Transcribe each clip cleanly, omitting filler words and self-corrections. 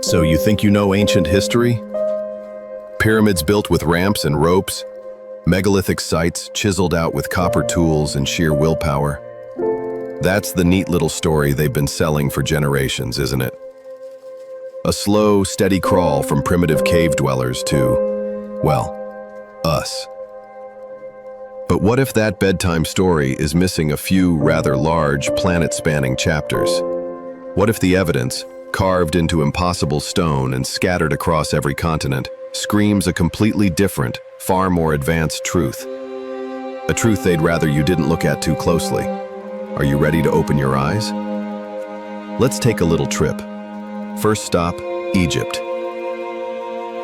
So you think you know ancient history? Pyramids built with ramps and ropes, megalithic sites chiseled out with copper tools and sheer willpower. That's the neat little story they've been selling for generations, isn't it? A slow, steady crawl from primitive cave dwellers to, well, us. But what if that bedtime story is missing a few rather large, planet-spanning chapters? What if the evidence, carved into impossible stone and scattered across every continent, screams a completely different, far more advanced truth? A truth they'd rather you didn't look at too closely. Are you ready to open your eyes? Let's take a little trip. First stop, Egypt.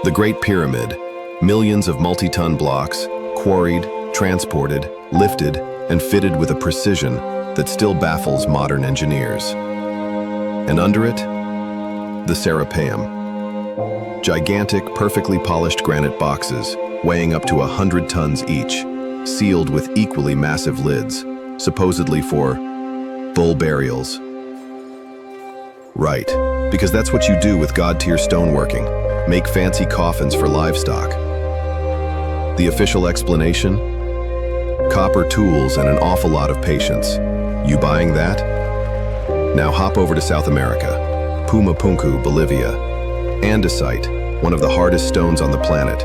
The Great Pyramid, millions of multi-ton blocks, quarried, transported, lifted, and fitted with a precision that still baffles modern engineers. And under it, the Serapeum. Gigantic, perfectly polished granite boxes, weighing up to 100 tons each, sealed with equally massive lids, supposedly for bull burials. Right, because that's what you do with god-tier stoneworking, make fancy coffins for livestock. The official explanation? Copper tools and an awful lot of patience. You buying that? Now hop over to South America, Pumapunku, Bolivia. Andesite, one of the hardest stones on the planet,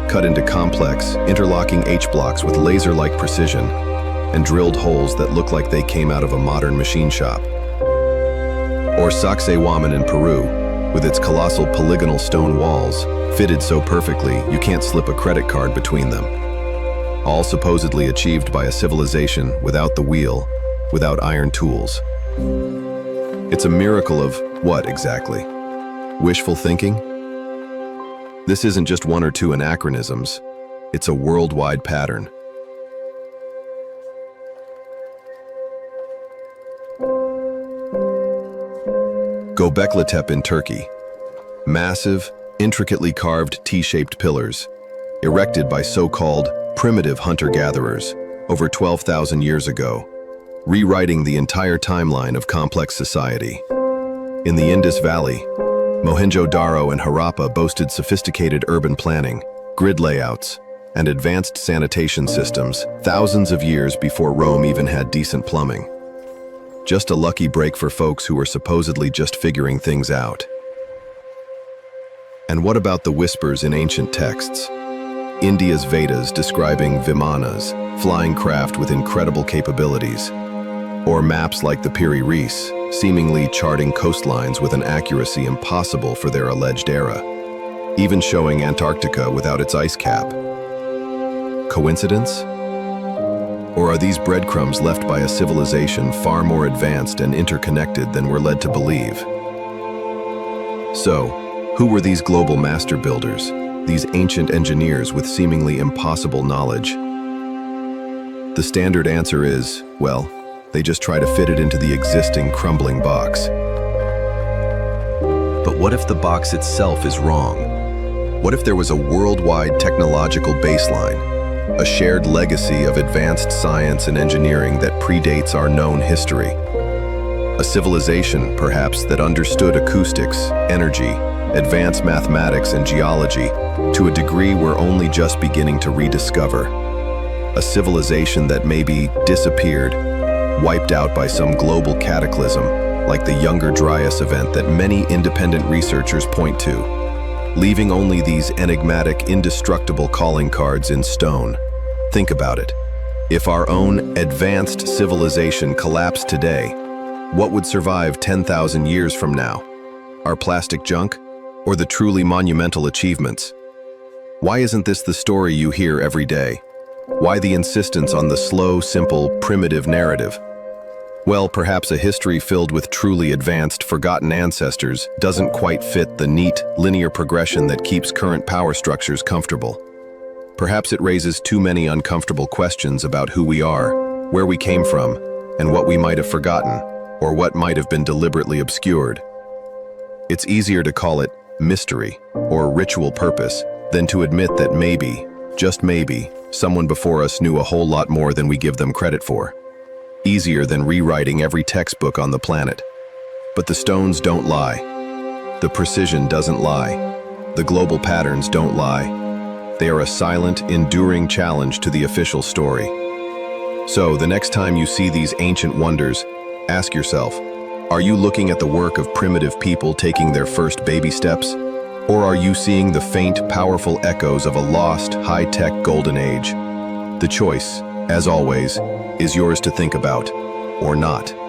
cut into complex, interlocking H-blocks with laser-like precision, and drilled holes that look like they came out of a modern machine shop. Or Sacsayhuaman in Peru, with its colossal polygonal stone walls, fitted so perfectly you can't slip a credit card between them. All supposedly achieved by a civilization without the wheel, without iron tools. It's a miracle of what exactly? Wishful thinking? This isn't just one or two anachronisms, it's a worldwide pattern. Göbekli Tepe in Turkey. Massive, intricately carved T-shaped pillars, erected by so-called primitive hunter-gatherers over 12,000 years ago, rewriting the entire timeline of complex society. In the Indus Valley, Mohenjo-Daro and Harappa boasted sophisticated urban planning, grid layouts, and advanced sanitation systems thousands of years before Rome even had decent plumbing. Just a lucky break for folks who were supposedly just figuring things out. And what about the whispers in ancient texts? India's Vedas describing Vimanas, flying craft with incredible capabilities, or maps like the Piri Reis, seemingly charting coastlines with an accuracy impossible for their alleged era, even showing Antarctica without its ice cap. Coincidence? Or are these breadcrumbs left by a civilization far more advanced and interconnected than we're led to believe? So, who were these global master builders, these ancient engineers with seemingly impossible knowledge? The standard answer is, well, they just try to fit it into the existing crumbling box. But what if the box itself is wrong? What if there was a worldwide technological baseline, a shared legacy of advanced science and engineering that predates our known history? A civilization, perhaps, that understood acoustics, energy, advanced mathematics and geology to a degree we're only just beginning to rediscover. A civilization that maybe disappeared, wiped out by some global cataclysm, like the Younger Dryas event that many independent researchers point to, leaving only these enigmatic, indestructible calling cards in stone. Think about it. If our own advanced civilization collapsed today, what would survive 10,000 years from now? Our plastic junk, or the truly monumental achievements? Why isn't this the story you hear every day? Why the insistence on the slow, simple, primitive narrative? Well, perhaps a history filled with truly advanced, forgotten ancestors doesn't quite fit the neat, linear progression that keeps current power structures comfortable. Perhaps it raises too many uncomfortable questions about who we are, where we came from, and what we might have forgotten, or what might have been deliberately obscured. It's easier to call it mystery or ritual purpose than to admit that maybe, just maybe, someone before us knew a whole lot more than we give them credit for. Easier than rewriting every textbook on the planet. But the stones don't lie. The precision doesn't lie. The global patterns don't lie. They are a silent, enduring challenge to the official story. So, the next time you see these ancient wonders, ask yourself, are you looking at the work of primitive people taking their first baby steps? Or are you seeing the faint, powerful echoes of a lost, high-tech golden age? The choice, as always, is yours to think about, or not.